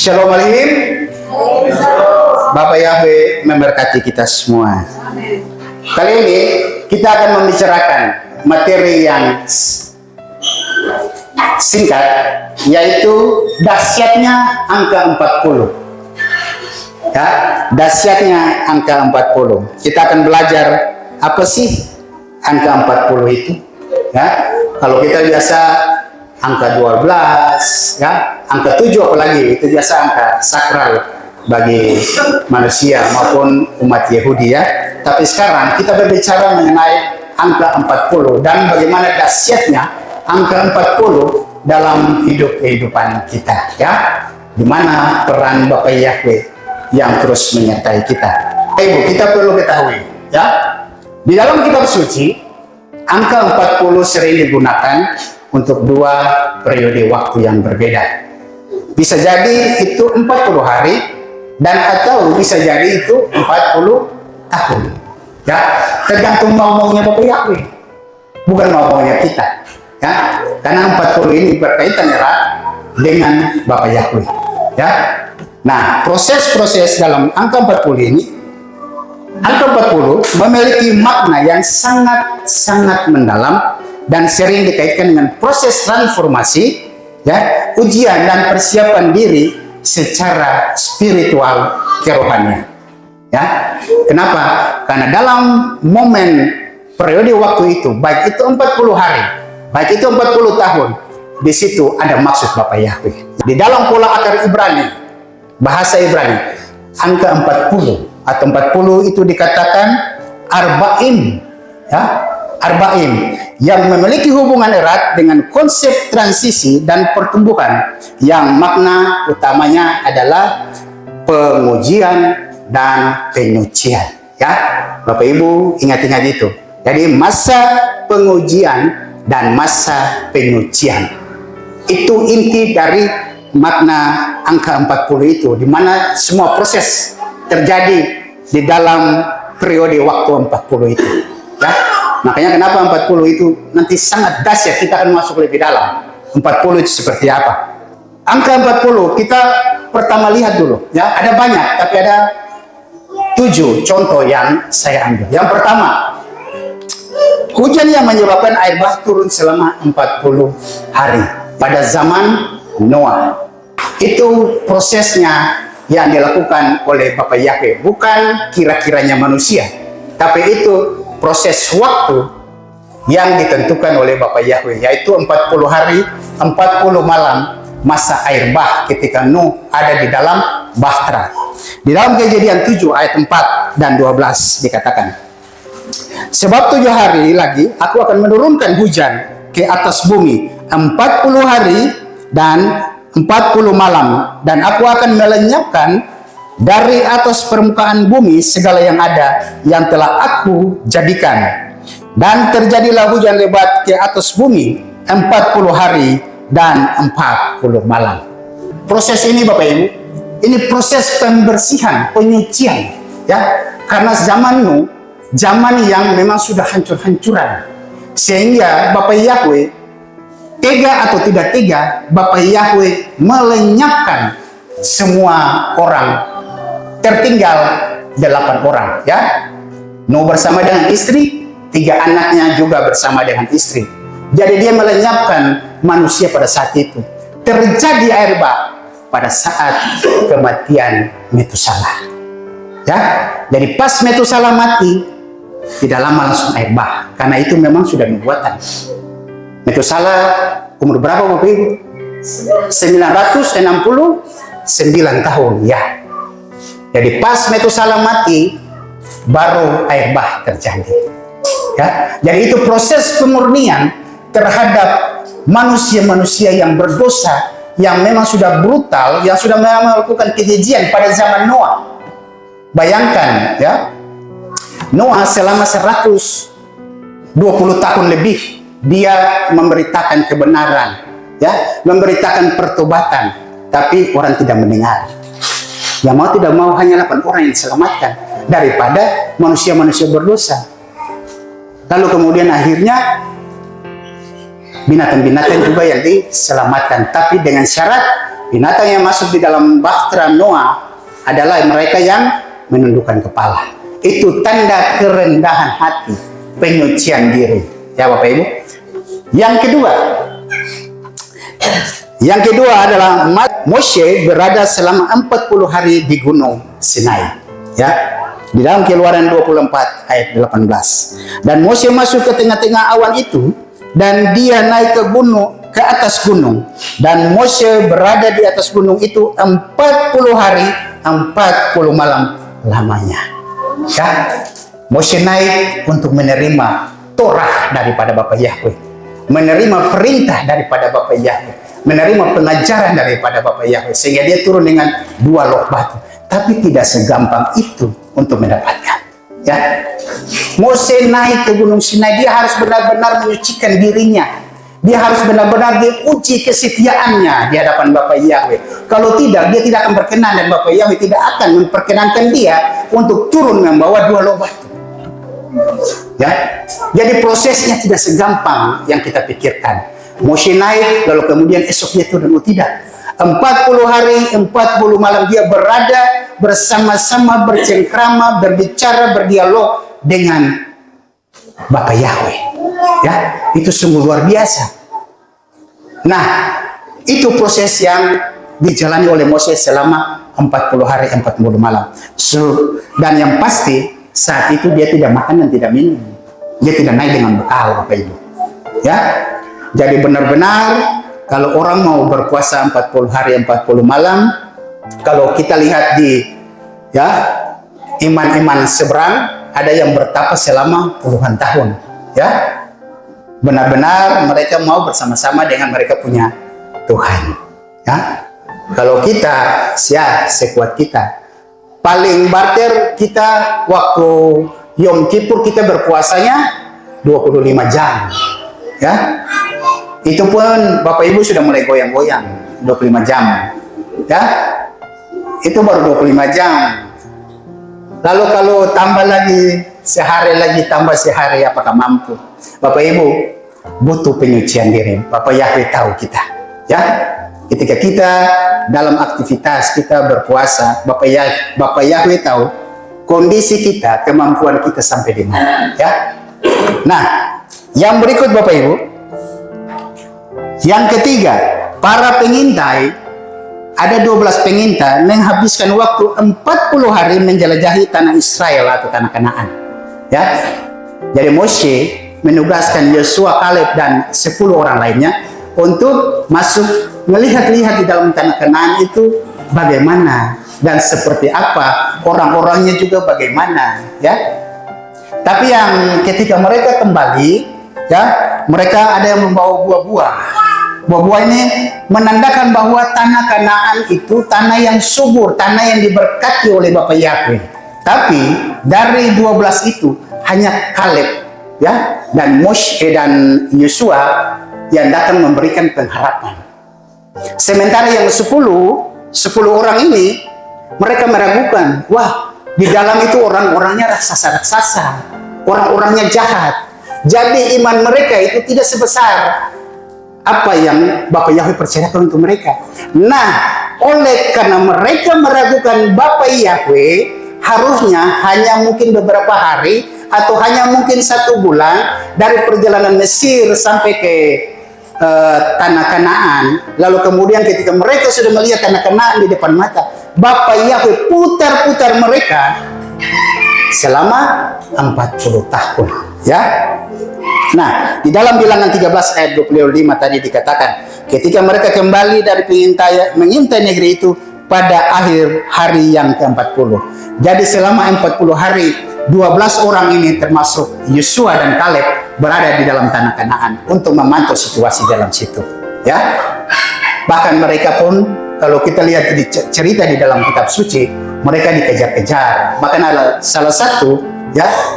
Shalom alaikum. Bapak Yahweh memberkati kita semua. Kali ini kita akan membicarakan materi yang singkat, yaitu dahsyatnya angka 40. Ya, dahsyatnya angka 40. Kita akan belajar apa sih angka 40 itu. Ya, kalau kita biasa angka 12, ya, angka 7 apalagi itu biasa angka sakral bagi manusia maupun umat Yahudi, ya. Tapi sekarang kita berbicara mengenai angka 40 dan bagaimana dahsyatnya angka 40 dalam kehidupan kita, ya. Di mana peran Bapak Yahweh yang terus menyertai kita. Ibu, kita perlu ketahui, ya. Di dalam kitab suci, angka 40 sering digunakan untuk dua periode waktu yang berbeda. Bisa jadi itu 40 hari dan atau bisa jadi itu 40 tahun. Ya, tergantung maunya Bapak Yahweh, bukan maunya kita. Ya, karena 40 ini berkaitan erat dengan Bapak Yahweh. Ya. Nah, proses-proses dalam angka 40 ini, angka 40 memiliki makna yang sangat mendalam dan sering dikaitkan dengan proses transformasi, ya, ujian dan persiapan diri secara spiritual kerohanian. Ya, kenapa? Karena dalam momen periode waktu itu, baik itu 40 hari, baik itu 40 tahun, di situ ada maksud Bapak Yahweh. Di dalam pola akar Ibrani, bahasa Ibrani, angka 40 atau 40 itu dikatakan arba'im, ya, arba'im, yang memiliki hubungan erat dengan konsep transisi dan pertumbuhan yang makna utamanya adalah pengujian dan penyucian. Ya, Bapak Ibu ingat-ingat itu. Jadi masa pengujian dan masa penyucian itu inti dari makna angka 40 itu, di mana semua proses terjadi di dalam periode waktu 40 itu. Ya. Makanya kenapa 40 itu nanti sangat dahsyat, kita akan masuk lebih dalam. 40 itu seperti apa? Angka 40 kita pertama lihat dulu, ya, ada banyak tapi ada 7 contoh yang saya ambil. Yang pertama, hujan yang menyebabkan air bah turun selama 40 hari pada zaman Noah. Itu prosesnya yang dilakukan oleh Bapak Yahweh, bukan kira-kiranya manusia, tapi itu proses waktu yang ditentukan oleh Bapak Yahweh, yaitu 40 hari, 40 malam masa air bah ketika Nuh ada di dalam bahtera. Di dalam Kejadian 7 ayat 4 dan 12 dikatakan, sebab 7 hari lagi aku akan menurunkan hujan ke atas bumi 40 hari dan 40 malam, dan aku akan melenyapkan dari atas permukaan bumi segala yang ada yang telah aku jadikan. Dan terjadilah hujan lebat ke atas bumi 40 hari dan 40 malam. Proses ini Bapak Ibu, ini proses pembersihan, penyucian, ya. Karena zaman Nuh, zaman yang memang sudah hancur-hancuran, sehingga Bapak Yahweh tega atau tidak tega, Bapak Yahweh melenyapkan semua orang. Tertinggal 8 orang, ya. Nuh bersama dengan istri, 3 anaknya juga bersama dengan istri. Jadi dia melenyapkan manusia pada saat itu. Terjadi air bah pada saat kematian Metusalah. Ya, jadi pas Metusalah mati, tidak lama langsung air bah. Karena itu memang sudah nubuatan. Metusalah umur berapa Bapak Ibu? 969 tahun, ya. Jadi pas Metusalah mati, baru air bah terjadi. Ya, jadi itu proses pemurnian terhadap manusia-manusia yang berdosa, yang memang sudah brutal, yang sudah melakukan kekejian pada zaman Noah. Bayangkan, ya, Noah selama 120 tahun lebih dia memberitakan kebenaran, ya, memberitakan pertobatan, tapi orang tidak mendengar. Yang mau tidak mau hanya 8 orang yang diselamatkan daripada manusia-manusia berdosa. Lalu kemudian akhirnya binatang-binatang juga yang diselamatkan, tapi dengan syarat binatang yang masuk di dalam bahtera Noah adalah mereka yang menundukkan kepala. Itu tanda kerendahan hati, penyucian diri. Ya Bapak Ibu. Yang kedua adalah Moshe berada selama 40 hari di Gunung Sinai. Ya. Di dalam Keluaran 24 ayat 18. Dan Moshe masuk ke tengah-tengah awan itu dan dia naik ke atas gunung, dan Moshe berada di atas gunung itu 40 hari 40 malam lamanya. Ya, Moshe naik untuk menerima Torah daripada Bapa Yahweh, menerima perintah daripada Bapa Yahweh, menerima pengajaran daripada Bapa Yahweh, sehingga dia turun dengan 2 loh batu. Tapi tidak segampang itu untuk mendapatkan. Ya, Moshe naik ke Gunung Sinai, dia harus benar-benar menyucikan dirinya. Dia harus benar-benar diuji kesetiaannya di hadapan Bapa Yahweh. Kalau tidak, dia tidak akan berkenan, dan Bapa Yahweh tidak akan memperkenankan dia untuk turun membawa 2 loh batu. Ya, jadi prosesnya tidak segampang yang kita pikirkan. Moshe naik, lalu kemudian esoknya turun. Tidak. 40 hari, 40 malam dia berada bersama-sama, bercengkrama, berbicara, berdialog dengan Bapa Yahweh. Ya, itu sungguh luar biasa. Nah, itu proses yang dijalani oleh Moshe selama 40 hari, 40 malam. Dan yang pasti, saat itu dia tidak makan dan tidak minum. Dia tidak naik dengan bekal, Bapak Ibu. Ya, jadi benar-benar kalau orang mau berpuasa 40 hari 40 malam, kalau kita lihat di iman-iman seberang, ada yang bertapa selama puluhan tahun. Ya, benar-benar mereka mau bersama-sama dengan mereka punya Tuhan. Ya, kalau kita sekuat kita, paling barter kita waktu Yom Kippur kita berpuasanya 25 jam. Ya, itu pun Bapak Ibu sudah mulai goyang-goyang 25 jam. Ya, itu baru 25 jam. Lalu kalau tambah lagi sehari lagi, tambah sehari, apakah mampu? Bapak Ibu butuh penyucian diri. Bapak Yahweh tahu kita. Ya, ketika kita dalam aktivitas kita berpuasa, Bapak Yahweh tahu kondisi kita, kemampuan kita sampai di mana. Ya. Nah, yang berikut Bapak Ibu, yang ketiga, para pengintai, ada 12 pengintai menghabiskan waktu 40 hari menjelajahi tanah Israel atau tanah Kanaan. Ya, jadi Moshe menugaskan Yosua, Kaleb, dan 10 orang lainnya untuk masuk melihat-lihat di dalam tanah Kanaan itu bagaimana dan seperti apa, orang-orangnya juga bagaimana. Ya, tapi yang ketika mereka kembali, ya, mereka ada yang membawa buah-buah. Buah-buah ini menandakan bahwa tanah Kanaan itu tanah yang subur, tanah yang diberkati oleh Bapa Yahweh. Tapi dari 12 itu hanya Kaleb, ya, dan Moshe dan Yosua yang datang memberikan pengharapan. Sementara yang 10 orang ini mereka meragukan, wah, di dalam itu orang-orangnya raksasa-raksasa, orang-orangnya jahat. Jadi iman mereka itu tidak sebesar apa yang Bapa Yahweh percayakan untuk mereka. Nah, oleh karena mereka meragukan Bapa Yahweh, harusnya hanya mungkin beberapa hari atau hanya mungkin 1 bulan dari perjalanan Mesir sampai ke tanah Kanaan. Lalu kemudian ketika mereka sudah melihat tanah Kanaan di depan mata, Bapa Yahweh putar-putar mereka selama 40 tahun. Ya. Nah, di dalam Bilangan 13 ayat 25 tadi dikatakan, ketika mereka kembali dari mengintai negeri itu pada akhir hari yang ke-40. Jadi selama 40 hari, 12 orang ini termasuk Yosua dan Kaleb berada di dalam tanah Kanaan untuk memantau situasi dalam situ. Ya, bahkan mereka pun kalau kita lihat di cerita di dalam kitab suci, mereka dikejar-kejar. Bahkan ada salah satu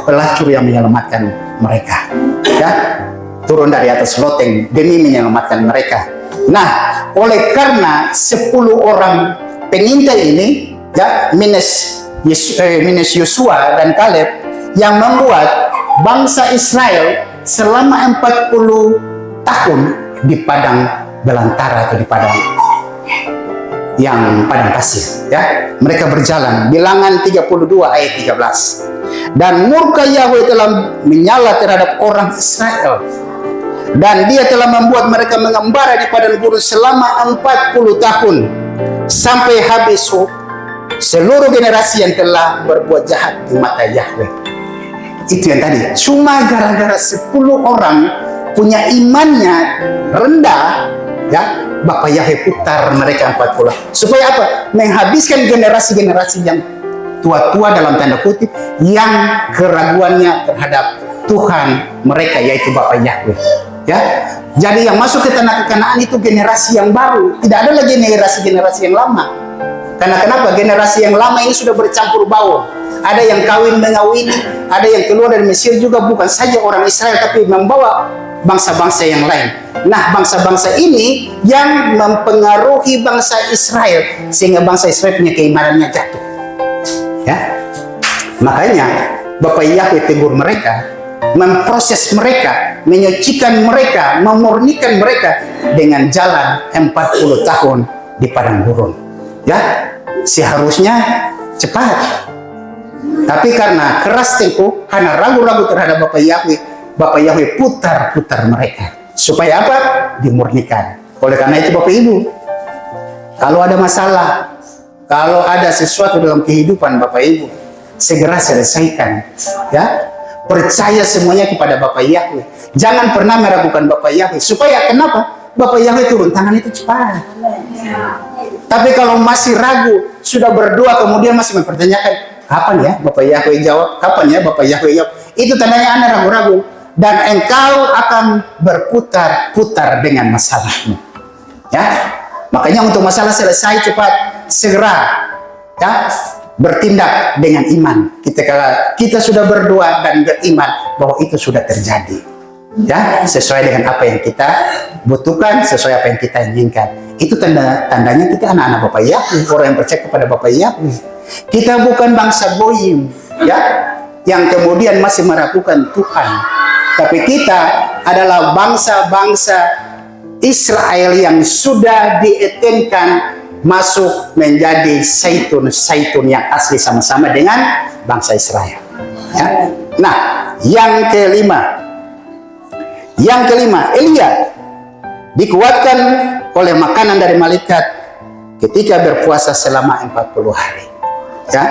pelacur yang menyelamatkan mereka, turun dari atas loteng demi menyelamatkan mereka. Nah, oleh karena 10 orang pengintai ini, minus Yosua dan Kaleb, yang membuat bangsa Israel selama 40 tahun di padang belantara atau di padang yang padang pasir, ya. Mereka berjalan. Bilangan 32 ayat 13. Dan murka Yahweh telah menyala terhadap orang Israel, dan dia telah membuat mereka mengembara di padang gurun selama 40 tahun sampai habis seluruh generasi yang telah berbuat jahat di mata Yahweh. Itu yang tadi. Cuma gara-gara 10 orang punya imannya rendah, ya, Bapak Yahweh putar mereka 40. Supaya apa? Menghabiskan generasi-generasi yang tua-tua dalam tanda kutip, yang keraguannya terhadap Tuhan mereka, yaitu Bapak Yahweh. Ya, jadi yang masuk ke tanah Kanaan itu generasi yang baru, tidak ada lagi generasi-generasi yang lama. Karena kenapa? Generasi yang lama ini sudah bercampur baur. Ada yang kawin mengawini, ada yang keluar dari Mesir juga bukan saja orang Israel, tapi membawa bangsa-bangsa yang lain. Nah, bangsa-bangsa ini yang mempengaruhi bangsa Israel, sehingga bangsa Israel punya keimanannya jatuh. Ya, makanya Bapak Yahweh tegur mereka, memproses mereka, menyucikan mereka, memurnikan mereka dengan jalan 40 tahun di padang gurun. Ya, seharusnya cepat. Tapi karena keras tempo, karena ragu-ragu terhadap Bapak Yahweh putar-putar mereka. Supaya apa? Dimurnikan. Oleh karena itu Bapak Ibu, kalau ada masalah, kalau ada sesuatu dalam kehidupan Bapak Ibu, segera selesaikan. Ya, percaya semuanya kepada Bapak Yahweh. Jangan pernah meragukan Bapak Yahweh. Supaya kenapa? Bapak Yahweh turun tangan itu cepat. Tapi kalau masih ragu, sudah berdoa kemudian masih mempertanyakan, kapan ya Bapak Yahweh jawab? Kapan ya Bapak Yahweh jawab? Itu tandanya Anda ragu-ragu. Dan engkau akan berputar-putar dengan masalahmu. Ya, makanya untuk masalah selesai cepat, segera, ya, bertindak dengan iman. Kita sudah berdoa dan beriman bahwa itu sudah terjadi, ya, sesuai dengan apa yang kita butuhkan, sesuai apa yang kita inginkan. Itu tandanya kita anak-anak Bapak Yahweh, orang yang percaya kepada Bapak Yahweh. Kita bukan bangsa goyim, ya, yang kemudian masih meragukan Tuhan, tapi kita adalah bangsa-bangsa Israel yang sudah dietenkan masuk menjadi zaitun yang asli sama-sama dengan bangsa Israel. Ya. Nah, yang kelima, Elia dikuatkan oleh makanan dari malaikat ketika berpuasa selama 40 hari. Ya.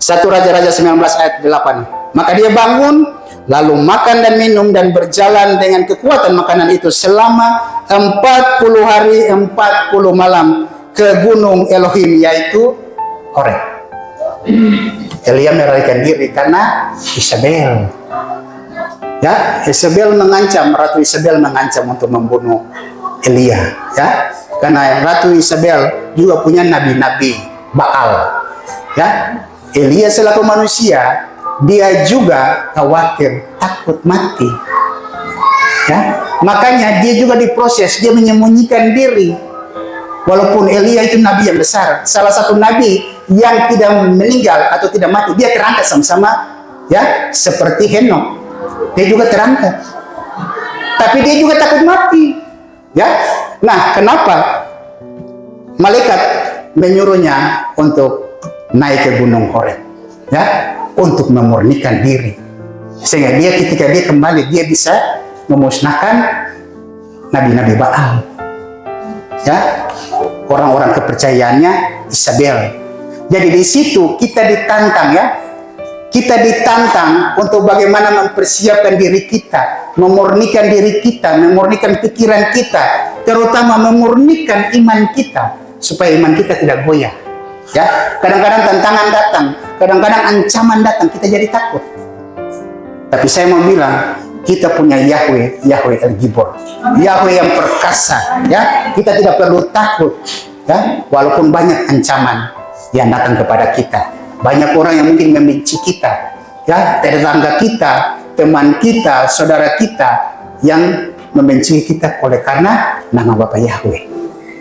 1 Raja-Raja 19 ayat 8. Maka dia bangun, lalu makan dan minum dan berjalan dengan kekuatan makanan itu selama 40 hari 40 malam ke gunung Elohim, yaitu Horeb. Elia melarikan diri karena Isabel. Ya, Ratu Isabel mengancam untuk membunuh Elia. Ya, karena Ratu Isabel juga punya nabi-nabi Baal. Ya, Elia selaku manusia, dia juga khawatir, takut mati. Ya, makanya dia juga diproses, dia menyembunyikan diri. Walaupun Elia itu nabi yang besar, salah satu nabi yang tidak meninggal atau tidak mati, dia terangkat sama-sama, ya, seperti Henok. Dia juga terangkat. Tapi dia juga takut mati. Ya. Nah, kenapa malaikat menyuruhnya untuk naik ke gunung Horeb? Ya, untuk memurnikan diri. Sehingga dia ketika dia kembali, dia bisa memusnahkan nabi-nabi Baal. Ya, orang-orang kepercayaannya Isabel. Jadi di situ kita ditantang, ya. Kita ditantang untuk bagaimana mempersiapkan diri kita, memurnikan diri kita, memurnikan pikiran kita, terutama memurnikan iman kita supaya iman kita tidak goyah. Ya, kadang-kadang tantangan datang, kadang-kadang ancaman datang, kita jadi takut. Tapi saya mau bilang, kita punya Yahweh El-Gibor, Yahweh yang perkasa, ya. Kita tidak perlu takut, ya, walaupun banyak ancaman yang datang kepada kita. Banyak orang yang mungkin membenci kita, ya, tetangga kita, teman kita, saudara kita yang membenci kita oleh karena nama Bapak Yahweh.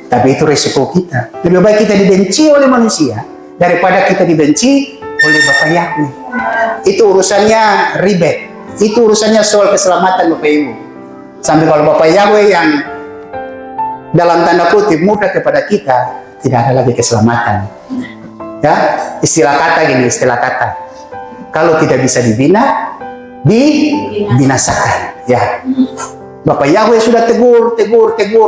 Tapi itu resiko kita. Lebih baik kita dibenci oleh manusia daripada kita dibenci oleh Bapak Yahweh. Itu urusannya ribet. Itu urusannya soal keselamatan Bapak Ibu. Sampai kalau Bapak Yahweh yang dalam tanda kutip mudah kepada kita, tidak ada lagi keselamatan. Ya, istilah kata. Kalau tidak bisa dibina, dibinasakan. Ya, Bapak Yahweh sudah tegur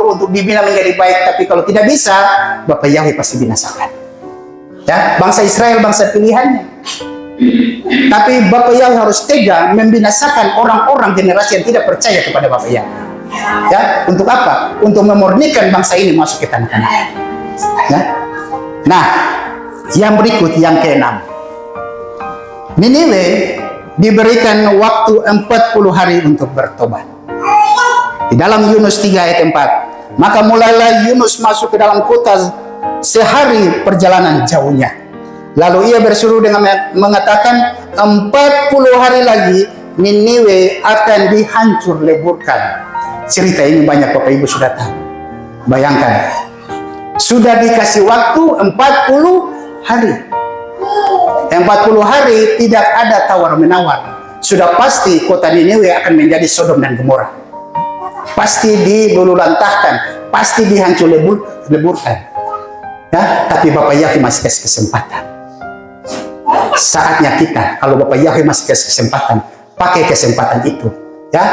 untuk dibina menjadi baik, tapi kalau tidak bisa, Bapak Yahweh pasti binasakan. Ya, bangsa Israel bangsa pilihannya. Tapi Bapak Yahweh harus tega membinasakan orang-orang generasi yang tidak percaya kepada Bapak Yahweh. Ya, untuk apa? Untuk memurnikan bangsa ini masuk ke tanah Kanaan. Ya. Nah, yang berikut yang keenam. Niniwe diberikan waktu 40 hari untuk bertobat. Di dalam Yunus 3 ayat 4, maka mulailah Yunus masuk ke dalam kota sehari perjalanan jauhnya. Lalu ia berseru dengan mengatakan, 40 hari lagi Niniwe akan dihancur leburkan. Cerita ini banyak Bapak Ibu sudah tahu. Bayangkan, sudah dikasih waktu 40 hari. 40 hari tidak ada tawar-menawar. Sudah pasti kota Niniwe akan menjadi Sodom dan Gomora. Pasti dilululantahkan, pasti dihancur leburkan. Ya, tapi Bapak Yahweh masih kasih kesempatan. Saatnya kita, kalau Bapak Yahweh masih kasih kesempatan, pakai kesempatan itu. Ya,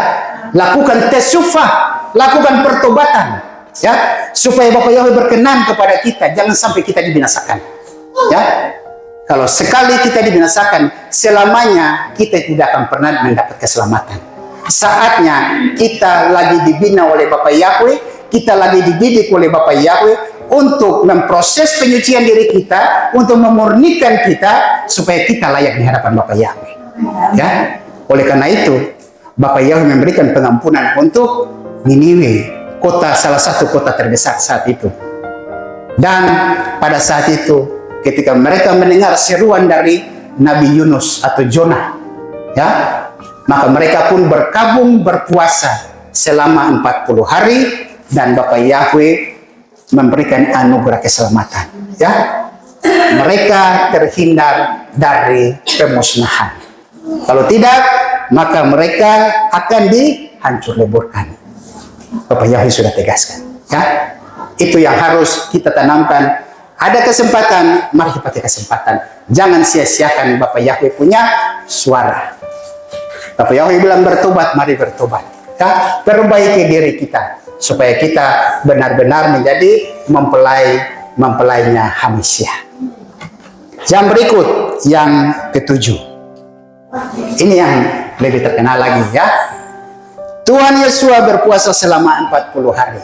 lakukan tesufah, lakukan pertobatan, ya, supaya Bapak Yahweh berkenan kepada kita. Jangan sampai kita dibinasakan. Ya, kalau sekali kita dibinasakan, selamanya kita tidak akan pernah mendapat keselamatan. Saatnya kita lagi dibina oleh Bapak Yahweh, kita lagi dididik oleh Bapak Yahweh untuk memproses penyucian diri kita, untuk memurnikan kita supaya kita layak di hadapan Bapak Yahweh. Ya, oleh karena itu Bapak Yahweh memberikan pengampunan untuk Niniwe, salah satu kota terbesar saat itu. Dan pada saat itu, ketika mereka mendengar seruan dari Nabi Yunus atau Jonah, ya, maka mereka pun berkabung berpuasa selama 40 hari dan Bapak Yahweh memberikan anugerah keselamatan. Ya, mereka terhindar dari pemusnahan. Kalau tidak, maka mereka akan dihancur leburkan. Bapak Yahweh sudah tegaskan. Ya, itu yang harus kita tanamkan. Ada kesempatan, mari kita pakai kesempatan. Jangan sia-siakan Bapak Yahweh punya suara. Bapak Yahweh bilang bertobat, mari bertobat. Ya, perbaiki diri kita supaya kita benar-benar menjadi mempelainya Hamisyah. Yang berikut, yang ketujuh. Ini yang lebih terkenal lagi, ya. Tuhan Yesus berpuasa selama 40 hari.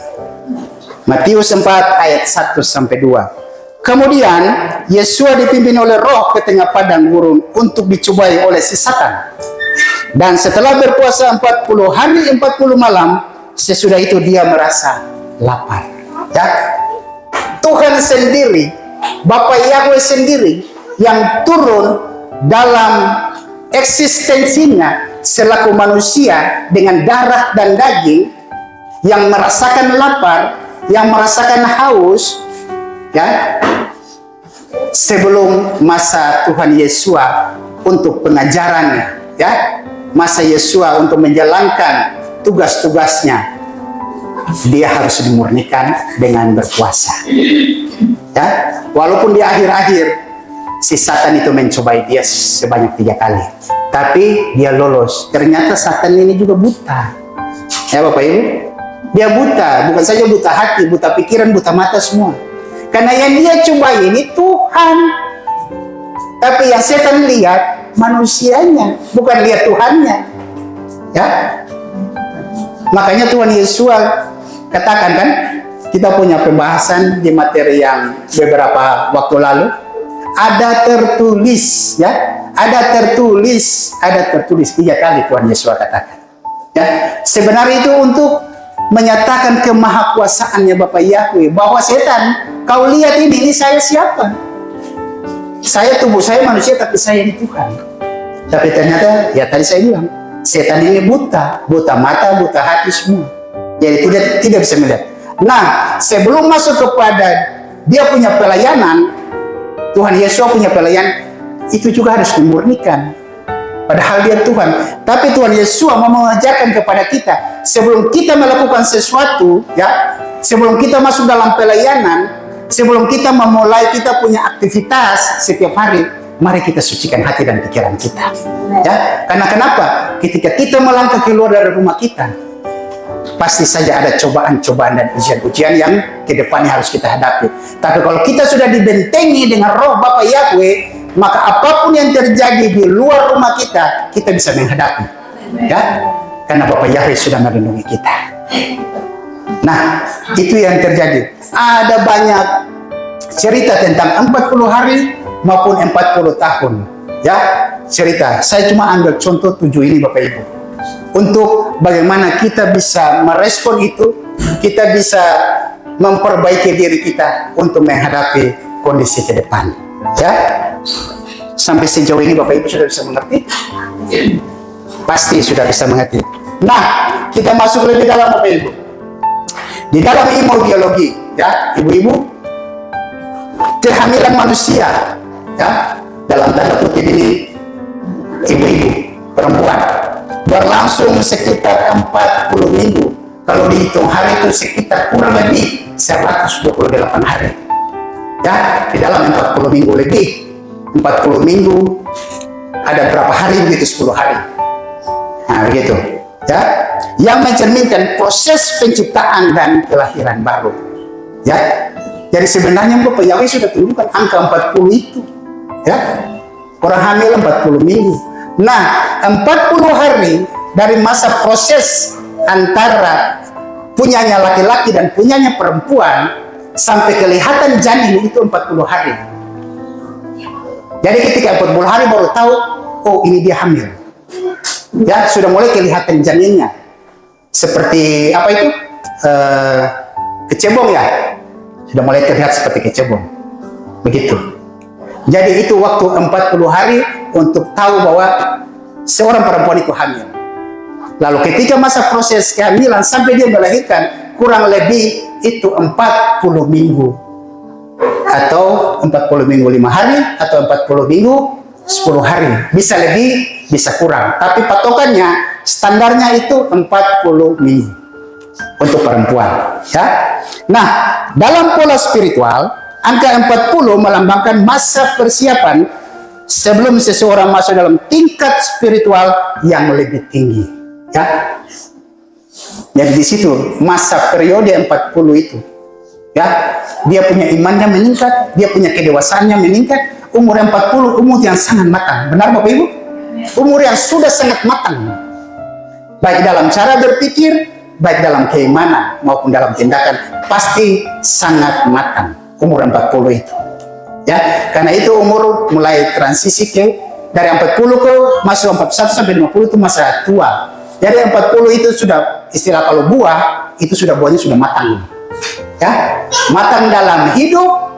Matius 4 ayat 1 sampai 2. Kemudian Yesus dipimpin oleh Roh ke tengah padang gurun untuk dicobai oleh si Satan. Dan setelah berpuasa 40 hari 40 malam, sesudah itu dia merasa lapar. Ya. Tuhan sendiri, Bapak Yahweh sendiri yang turun dalam eksistensinya selaku manusia dengan darah dan daging, yang merasakan lapar, yang merasakan haus, ya, sebelum masa Tuhan Yesus untuk pengajarannya, ya, masa Yesus untuk menjalankan tugas-tugasnya, dia harus dimurnikan dengan berpuasa. Ya, walaupun di akhir-akhir si Satan itu mencobai dia sebanyak 3 kali, tapi dia lolos. Ternyata Satan ini juga buta. Ya Bapak Ibu, dia buta, bukan saja buta hati, buta pikiran, buta mata semua. Karena yang dia cobai ini Tuhan, tapi yang setan lihat manusianya, bukan lihat Tuhannya. Ya, makanya Tuhan Yesus katakan, kan, kita punya pembahasan di materi yang beberapa waktu lalu. Ada tertulis, ya, ada tertulis 3 kali Tuhan Yesus katakan. Ya, sebenarnya itu untuk menyatakan kemahakuasaannya Bapak Yahweh, bahwa setan, kau lihat ini saya siapa? Saya tubuh saya manusia, tapi saya ini Tuhan. Tapi ternyata, ya tadi saya bilang, setan ini buta mata, buta hati semua. Jadi tidak bisa melihat. Nah, sebelum masuk kepada dia punya pelayanan, Tuhan Yesus punya pelayanan, itu juga harus dimurnikan. Padahal dia Tuhan. Tapi Tuhan Yesus mau mengajarkan kepada kita, sebelum kita melakukan sesuatu, ya, sebelum kita masuk dalam pelayanan, sebelum kita memulai kita punya aktivitas setiap hari, mari kita sucikan hati dan pikiran kita. Ya, karena kenapa? Ketika kita melangkah keluar dari rumah kita, pasti saja ada cobaan-cobaan dan ujian-ujian yang ke depannya harus kita hadapi. Tapi kalau kita sudah dibentengi dengan roh Bapa Yahweh, maka apapun yang terjadi di luar rumah kita, kita bisa menghadapi. Ya, karena Bapa Yahweh sudah melindungi kita. Nah, itu yang terjadi. Ada banyak cerita tentang 40 hari maupun 40 tahun. Ya, cerita. Saya cuma ambil contoh 7 ini Bapak Ibu. Untuk bagaimana kita bisa merespon itu, kita bisa memperbaiki diri kita untuk menghadapi kondisi ke depan. Ya, sampai sejauh ini Bapak Ibu sudah bisa mengerti? Pasti sudah bisa mengerti. Nah, kita masuk lebih dalam Bapak Ibu. Di dalam ilmu biologi, ya, ibu-ibu, kehamilan manusia, ya, dalam tanda kutip ini, ibu-ibu perempuan, berlangsung sekitar 40 minggu. Kalau dihitung hari itu sekitar kurang lebih 128 hari. Ya, di dalam 40 minggu lebih. 40 minggu ada berapa hari begitu? 10 hari. Nah, begitu. Ya, yang mencerminkan proses penciptaan dan kelahiran baru. Ya. Jadi sebenarnya Bapak Yahweh sudah tunjukkan angka 40 itu. Ya. Orang hamil 40 minggu. Nah, 40 hari dari masa proses antara punyanya laki-laki dan punyanya perempuan sampai kelihatan janin itu 40 hari. Jadi ketika 40 hari baru tahu, oh ini dia hamil. Ya, sudah mulai kelihatan janinnya. Seperti apa itu? Kecebong ya. Sudah mulai terlihat seperti kecebong. Begitu. Jadi itu waktu 40 hari untuk tahu bahwa seorang perempuan itu hamil. Lalu ketika masa proses kehamilan sampai dia melahirkan, kurang lebih itu 40 minggu. Atau 40 minggu 5 hari, atau 40 minggu 10 hari. Bisa lebih, bisa kurang. Tapi patokannya, standarnya itu 40 minggu untuk perempuan. Ya. Nah, dalam pola spiritual, angka 40 melambangkan masa persiapan sebelum seseorang masuk dalam tingkat spiritual yang lebih tinggi. Ya. Jadi di situ masa periode 40 itu, ya, dia punya imannya meningkat, dia punya kedewasaannya meningkat. Umur 40 umur yang sangat matang. Benar Bapak Ibu? Umur yang sudah sangat matang. Baik dalam cara berpikir, baik dalam keimanan maupun dalam tindakan, pasti sangat matang. Umur 40 itu. Ya, karena itu umur mulai transisi ke dari 40 ke masuk 41 sampai 50 itu masa tua. Jadi 40 itu sudah istilah kalau buah itu sudah buahnya sudah matang. Ya, matang dalam hidup,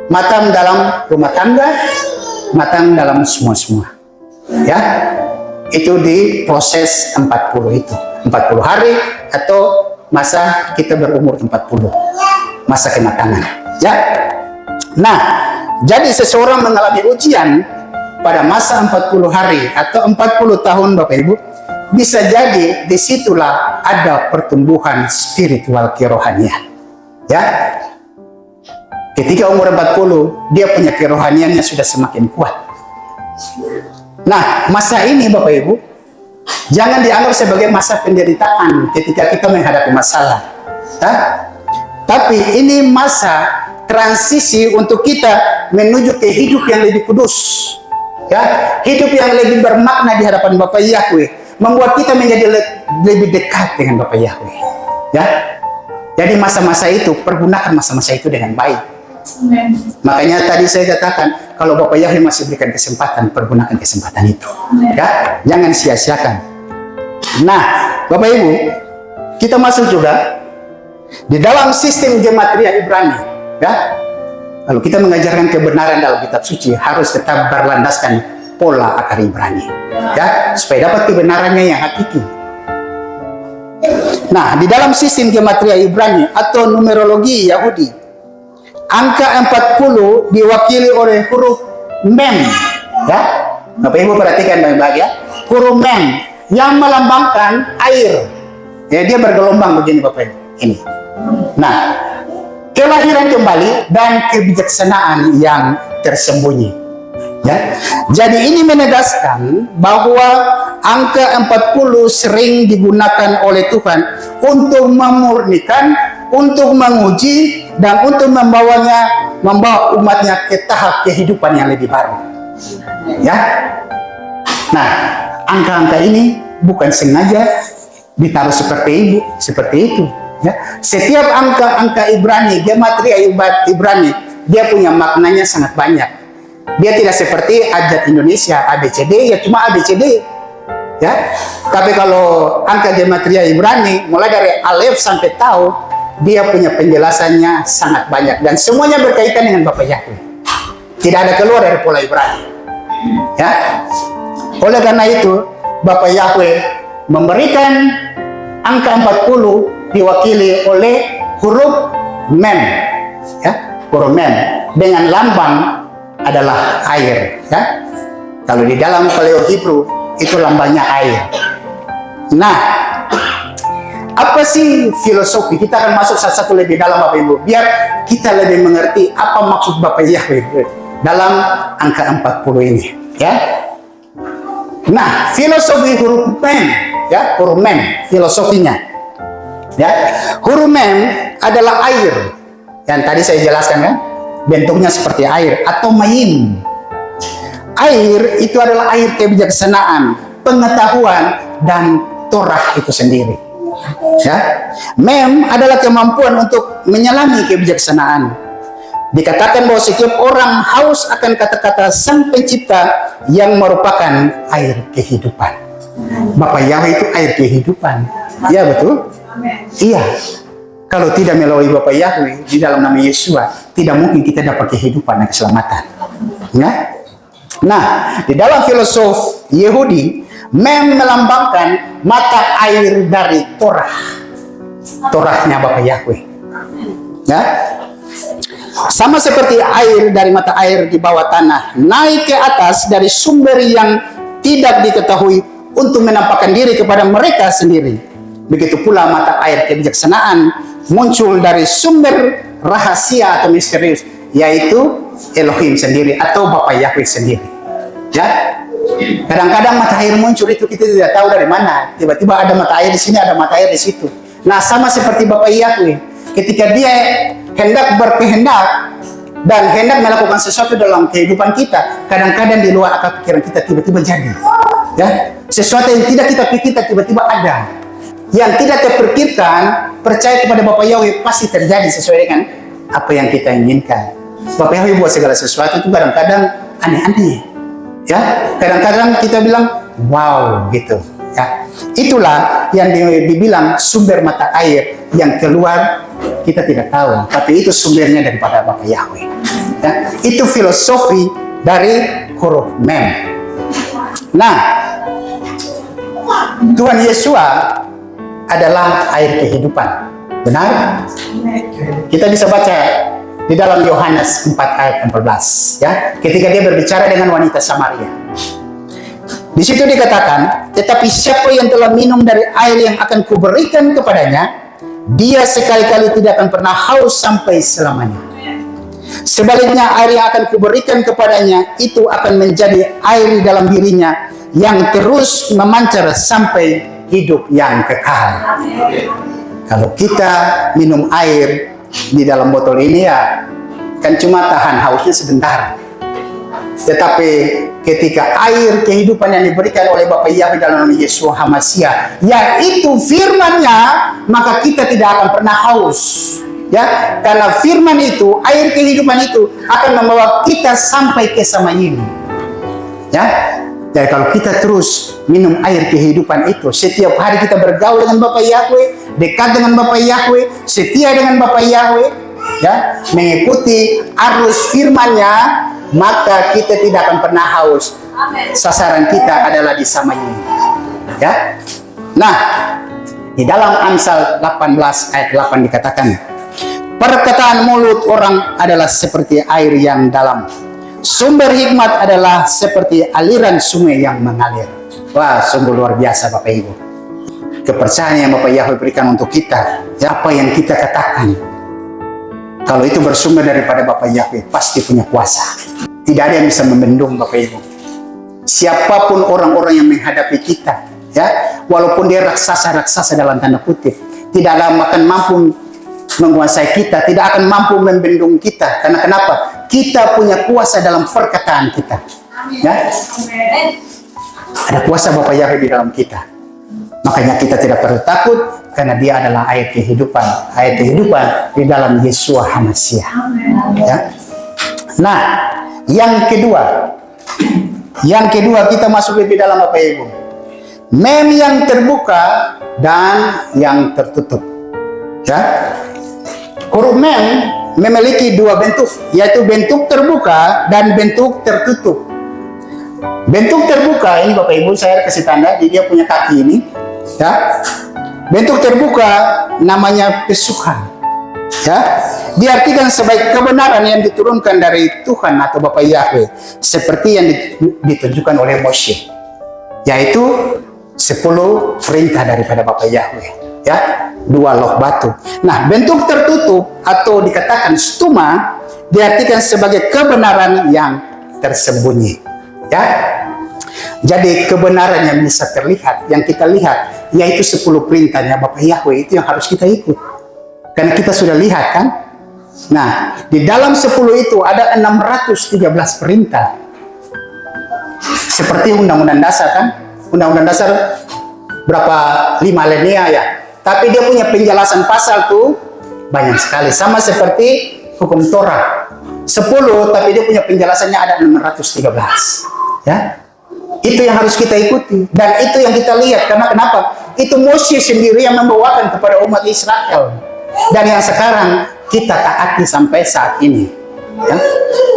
matang dalam rumah tangga, matang dalam semua. Ya, itu di proses 40 itu. 40 hari atau masa kita berumur 40. Masa kematangan. Ya. Nah, jadi seseorang mengalami ujian pada masa 40 hari atau 40 tahun Bapak Ibu, bisa jadi disitulah ada pertumbuhan spiritual kerohanian. Ya, ketika umur 40, dia punya kerohaniannya sudah semakin kuat. Nah, masa ini Bapak Ibu, jangan dianggap sebagai masa penderitaan ketika kita menghadapi masalah. Ya? Tapi ini masa transisi untuk kita menuju ke hidup yang lebih kudus. Ya, hidup yang lebih bermakna di hadapan Bapa Yahweh, membuat kita menjadi lebih dekat dengan Bapa Yahweh. Ya. Jadi masa-masa itu, pergunakan masa-masa itu dengan baik. Amen. Makanya tadi saya katakan, kalau Bapak Yahweh masih berikan kesempatan, pergunakan kesempatan itu. Ya, jangan sia-siakan. Nah, Bapak Ibu, kita masuk juga di dalam sistem gematria Ibrani. Ya, lalu kita mengajarkan kebenaran dalam kitab suci harus tetap berlandaskan pola akar Ibrani. Ya, supaya dapat kebenarannya yang hakiki. Nah, di dalam sistem gematria Ibrani atau numerologi Yahudi, angka 40 diwakili oleh huruf Mem. Ya, Bapak Ibu perhatikan baik-baik ya. huruf mem yang melambangkan air. Ya, dia bergelombang begini Bapak Ibu. Ini. Nah, kelahiran kembali dan kebijaksanaan yang tersembunyi. Ya. Jadi ini menegaskan bahwa angka 40 sering digunakan oleh Tuhan untuk memurnikan, untuk menguji, dan untuk membawa umatnya ke tahap kehidupan yang lebih baru. Ya. Nah, angka-angka ini bukan sengaja ditaruh seperti itu. Ya. Setiap angka-angka Ibrani, gematria Ibrani, dia punya maknanya sangat banyak. Dia tidak seperti abjad Indonesia ABCD, ya cuma ABCD. Ya. Tapi kalau angka gematria Ibrani mulai dari alef sampai tau, dia punya penjelasannya sangat banyak dan semuanya berkaitan dengan Bapa Yahweh. Tidak ada keluar dari pola Ibrani. Ya. Oleh karena itu, Bapa Yahweh memberikan angka 40 diwakili oleh huruf mem. Ya, huruf mem dengan lambang adalah air. Ya. Kalau di dalam Paleo Hebrew itu lambangnya air. Nah, apa sih filosofi? Kita akan masuk satu-satu lebih dalam Bapak Ibu, biar kita lebih mengerti apa maksud Bapa Yahweh dalam angka 40 ini. Ya. Nah, filosofi huruf mem, ya, huruf mem, filosofinya. Ya, huruf mem adalah air. Yang tadi saya jelaskan kan, bentuknya seperti air atau mayim. Air itu adalah air kebijaksanaan, pengetahuan, dan Torah itu sendiri. Ya, mem adalah kemampuan untuk menyelami kebijaksanaan. Dikatakan bahwa setiap orang haus akan kata-kata Sang Pencipta yang merupakan air kehidupan. Bapa Yahweh itu air kehidupan. Ya betul? Iya. Kalau tidak melalui Bapa Yahweh di dalam nama Yesua, tidak mungkin kita dapat kehidupan dan keselamatan. Ya? Nah, di dalam filosof Yahudi, mem melambangkan mata air dari Torah. Torahnya Bapa Yahweh. Ya? Sama seperti air dari mata air di bawah tanah naik ke atas dari sumber yang tidak diketahui untuk menampakkan diri kepada mereka sendiri. Begitu pula mata air kebijaksanaan muncul dari sumber rahasia atau misterius, yaitu Elohim sendiri atau Bapa Yahweh sendiri. Ya, kadang-kadang mata air muncul itu kita tidak tahu dari mana. Tiba-tiba ada mata air di sini, ada mata air di situ. Nah, sama seperti Bapa Yahweh, ketika Dia hendak berkehendak dan hendak melakukan sesuatu dalam kehidupan kita, kadang-kadang di luar akal pikiran kita tiba-tiba jadi. Ya, sesuatu yang tidak kita pikirkan tiba-tiba ada. Yang tidak terpikirkan, percaya kepada Bapa Yahweh pasti terjadi sesuai dengan apa yang kita inginkan. Bapa Yahweh buat segala sesuatu itu kadang-kadang aneh-aneh. Ya, kadang-kadang kita bilang wow gitu. Ya, itulah yang dibilang sumber mata air yang keluar kita tidak tahu, tapi itu sumbernya daripada Bapa Yahweh. Ya, itu filosofi dari huruf mem. Nah, Tuhan Yesua adalah air kehidupan. Benar? Kita bisa baca di dalam Yohanes 4 ayat 14, ya, ketika Dia berbicara dengan wanita Samaria. Di situ dikatakan, tetapi siapa yang telah minum dari air yang akan kuberikan kepadanya, dia sekali-kali tidak akan pernah haus sampai selamanya. Sebaliknya, air yang akan kuberikan kepadanya itu akan menjadi air di dalam dirinya yang terus memancar sampai hidup yang kekal. Kalau kita minum air di dalam botol ini, ya kan cuma tahan hausnya sebentar. Tetapi ketika air kehidupan yang diberikan oleh Bapa Yahweh dalam nama Yeshua HaMashiach, yaitu firman-Nya, maka kita tidak akan pernah haus. Ya, karena firman itu, air kehidupan itu akan membawa kita sampai ke Samayim. Ya, jadi kalau kita terus minum air kehidupan itu, setiap hari kita bergaul dengan Bapa Yahweh, dekat dengan Bapa Yahweh, setia dengan Bapa Yahweh, ya, mengikuti arus firman-Nya, maka kita tidak akan pernah haus. Sasaran kita adalah di Samayim. Ya. Nah, di dalam Amsal 18 ayat 8 dikatakan, perkataan mulut orang adalah seperti air yang dalam. Sumber hikmat adalah seperti aliran sungai yang mengalir. Wah, sungguh luar biasa Bapak Ibu. Kepercayaan yang Bapak Yahweh berikan untuk kita, apa yang kita katakan, kalau itu bersumber daripada Bapak Yahweh, pasti punya kuasa. Tidak ada yang bisa membendung Bapak Ibu. Siapapun orang-orang yang menghadapi kita, ya, walaupun dia raksasa-raksasa dalam tanda kutip, tidak akan mampu menguasai kita, tidak akan mampu membendung kita. Karena kenapa? Kita punya kuasa dalam perkataan kita. Ya? Ada kuasa Bapak Yahweh di dalam kita. Makanya kita tidak perlu takut, karena dia adalah ayat kehidupan. Ayat kehidupan di dalam Yeshua HaMashiach. Ya? Nah, yang kedua kita masuk lebih dalam Bapak Ibu. Mem yang terbuka dan yang tertutup. Ya? Huruf mem memiliki dua bentuk, yaitu bentuk terbuka dan bentuk tertutup. Bentuk terbuka ini Bapak Ibu, saya kasih tanda, dia punya kaki ini. Ya, bentuk terbuka namanya pesukan. Ya, diartikan sebagai kebenaran yang diturunkan dari Tuhan atau Bapak Yahweh, seperti yang ditunjukkan oleh Moshe, yaitu 10 perintah daripada Bapak Yahweh. Ya, 2 loh batu. Nah, bentuk tertutup atau dikatakan stuma diartikan sebagai kebenaran yang tersembunyi. Ya, jadi kebenaran yang bisa terlihat, yang kita lihat, yaitu 10 perintahnya Bapak Yahweh, itu yang harus kita ikut. Karena kita sudah lihat kan. Nah, di dalam 10 itu ada 613 perintah. Seperti Undang-Undang Dasar kan. Undang-Undang Dasar berapa? 5 alinea ya. Tapi dia punya penjelasan pasal tuh banyak sekali. Sama seperti hukum Torah. 10, tapi dia punya penjelasannya ada 613. Ya. Itu yang harus kita ikuti, dan itu yang kita lihat. Karena kenapa? Itu Moshe sendiri yang membawakan kepada umat Israel, dan yang sekarang kita taati sampai saat ini. Ya?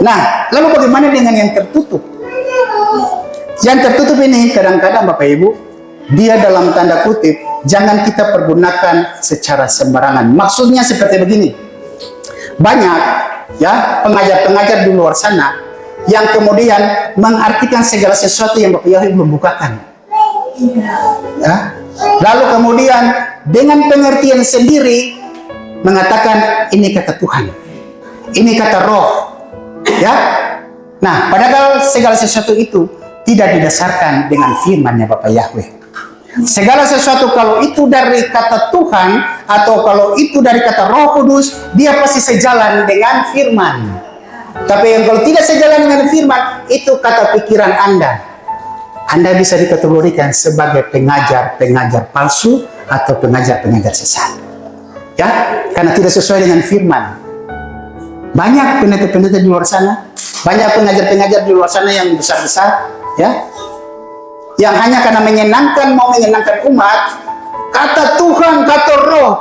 Nah, lalu bagaimana dengan yang tertutup? Yang tertutup ini kadang-kadang Bapak Ibu, dia dalam tanda kutip jangan kita pergunakan secara sembarangan. Maksudnya seperti begini. Banyak ya pengajar-pengajar di luar sana yang kemudian mengartikan segala sesuatu yang Bapak Yahweh belum bukakan. Ya. Lalu kemudian dengan pengertian sendiri mengatakan ini kata Tuhan, ini kata Roh. Ya. Nah, padahal segala sesuatu itu tidak didasarkan dengan firman-Nya Bapak Yahweh. Segala sesuatu kalau itu dari kata Tuhan atau kalau itu dari kata Roh Kudus, dia pasti sejalan dengan firman. Tapi yang kalau tidak sejalan dengan firman, itu kata pikiran Anda. Anda bisa dikategorikan sebagai pengajar-pengajar palsu atau pengajar-pengajar sesat. Ya, karena tidak sesuai dengan firman. Banyak pendeta-pendeta di luar sana, banyak pengajar-pengajar di luar sana yang besar-besar, ya, yang hanya karena mau menyenangkan umat, kata Tuhan, kata Roh.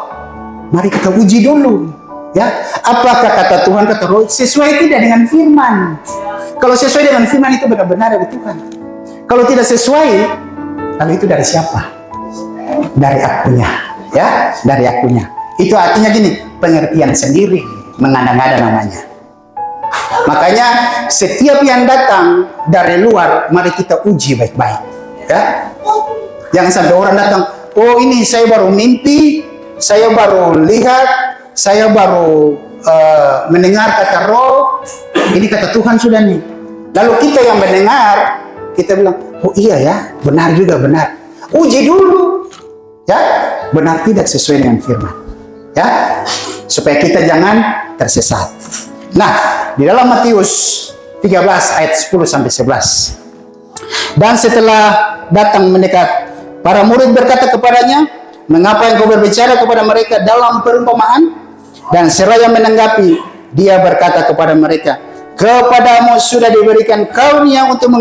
Mari kita uji dulu. Ya, apakah kata Tuhan, kata Roh sesuai tidak dengan firman? Kalau sesuai dengan firman itu benar-benar dari Tuhan. Kalau tidak sesuai, lalu itu dari siapa? Dari akunya, ya, dari akunya. Itu artinya gini, pengertian sendiri, mengada-ngada namanya. Makanya setiap yang datang dari luar, mari kita uji baik-baik. Ya, jangan sampai orang datang, oh ini saya baru mimpi, saya baru lihat, saya baru mendengar kata Roh, ini kata Tuhan sudah nih. Lalu kita yang mendengar, kita bilang, oh iya ya, benar juga, benar. Uji dulu, ya, benar tidak sesuai dengan firman, ya, supaya kita jangan tersesat. Nah, di dalam Matius 13 ayat 10-11. Dan setelah datang mendekat, para murid berkata kepadanya, mengapa engkau berbicara kepada mereka dalam perumpamaan? Dan seraya menanggapi, dia berkata kepada mereka, kepadamu sudah diberikan karunia untuk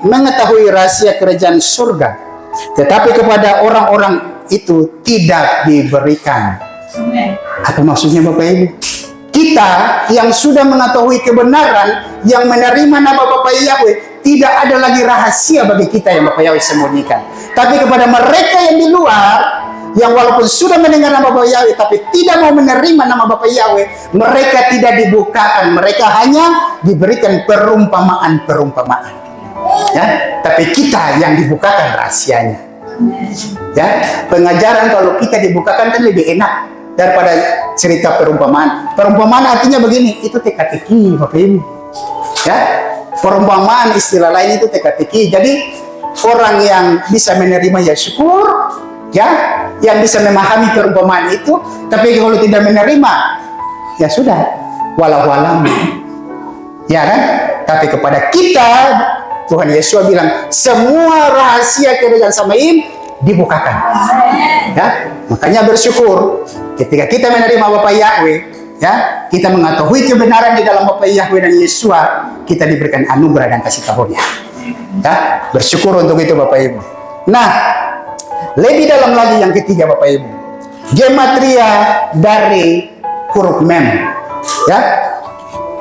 mengetahui rahasia kerajaan surga, tetapi kepada orang-orang itu tidak diberikan. Apa maksudnya Bapak Ibu? Kita yang sudah mengetahui kebenaran, yang menerima nama Bapak Yahweh, tidak ada lagi rahasia bagi kita yang Bapak Yahweh sembunyikan. Tapi kepada mereka yang di luar, yang walaupun sudah mendengar nama Bapak Yahweh tapi tidak mau menerima nama Bapak Yahweh, mereka tidak dibukakan, mereka hanya diberikan perumpamaan-perumpamaan. Ya, tapi kita yang dibukakan rahasianya. Ya, pengajaran kalau kita dibukakan kan lebih enak daripada cerita perumpamaan. Perumpamaan artinya begini, itu teka-teki, Bapak Ibu. Ya, perumpamaan istilah lain itu teka-teki. Jadi orang yang bisa menerima ya syukur, ya, yang bisa memahami perumpamaan itu. Tapi kalau tidak menerima, ya sudah, walau-walau. Ya kan? Tapi kepada kita, Tuhan Yesus bilang, semua rahasia kerajaan Samaim dibukakan. Ya, makanya bersyukur ketika kita menerima Bapa Yahweh, ya, kita mengetahui kebenaran di dalam Bapa Yahweh dan Yesus, kita diberikan anugerah dan kasih karunia. Ya, bersyukur untuk itu Bapak Ibu. Nah, lebih dalam lagi yang ketiga Bapak Ibu, gematria dari huruf mem. Ya,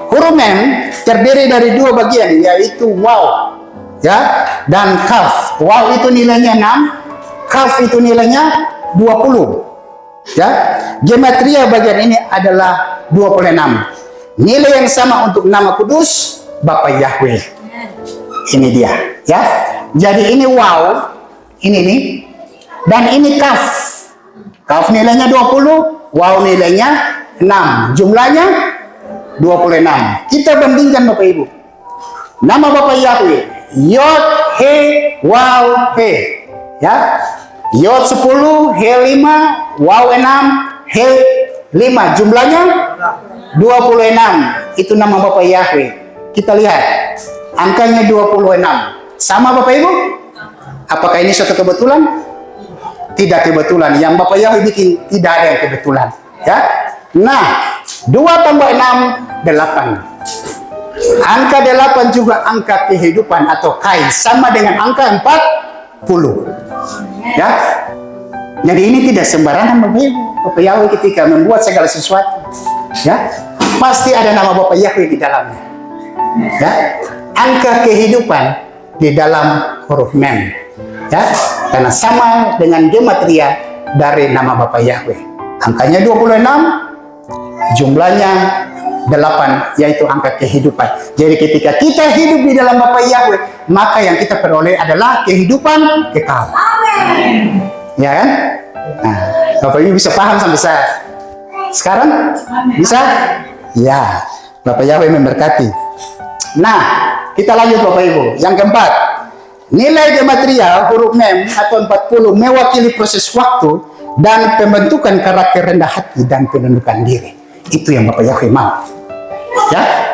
huruf mem terdiri dari dua bagian, yaitu waw, ya, dan kaf. Waw itu nilainya 6, kaf itu nilainya 20. Ya, gematria bagian ini adalah 26. Nilai yang sama untuk nama kudus Bapa Yahweh. Ini dia, ya. Jadi ini waw, ini nih, dan ini kaf. Kaf nilainya 20, waw nilainya 6. Jumlahnya 26. Kita bandingkan Bapak Ibu. Nama Bapa Yahweh, Yod He Waw He. Ya. Yod 10, He 5, Waw 6, He 5. Jumlahnya 26. Itu nama Bapa Yahweh. Kita lihat. Angkanya 26. Sama Bapak Ibu? Apakah ini suatu kebetulan? Tidak kebetulan. Yang Bapak Yahweh bikin tidak ada yang kebetulan. Ya. Nah, 2 tambah 6, 8. Angka 8 juga angka kehidupan atau kai. Sama dengan angka 40. Ya. Jadi ini tidak sembarangan Bapak Ibu. Bapak Yahweh ketika membuat segala sesuatu, ya, pasti ada nama Bapak Yahweh di dalamnya. Ya. Angka kehidupan di dalam huruf mem. Ya. Karena sama dengan gematria dari nama Bapak Yahweh. Angkanya 26, jumlahnya 8, yaitu angka kehidupan. Jadi ketika kita hidup di dalam Bapa Yahweh, maka yang kita peroleh adalah kehidupan kekal. Amin. Ya kan? Nah, Bapak Ibu bisa paham sampai saya sekarang? Bisa? Ya, Bapak Yahweh memberkati. Nah, kita lanjut Bapak Ibu. Yang keempat, nilai gematria huruf mem atau 40 mewakili proses waktu dan pembentukan karakter rendah hati dan penundukan diri. Itu yang Bapak Yahweh mau. Ya.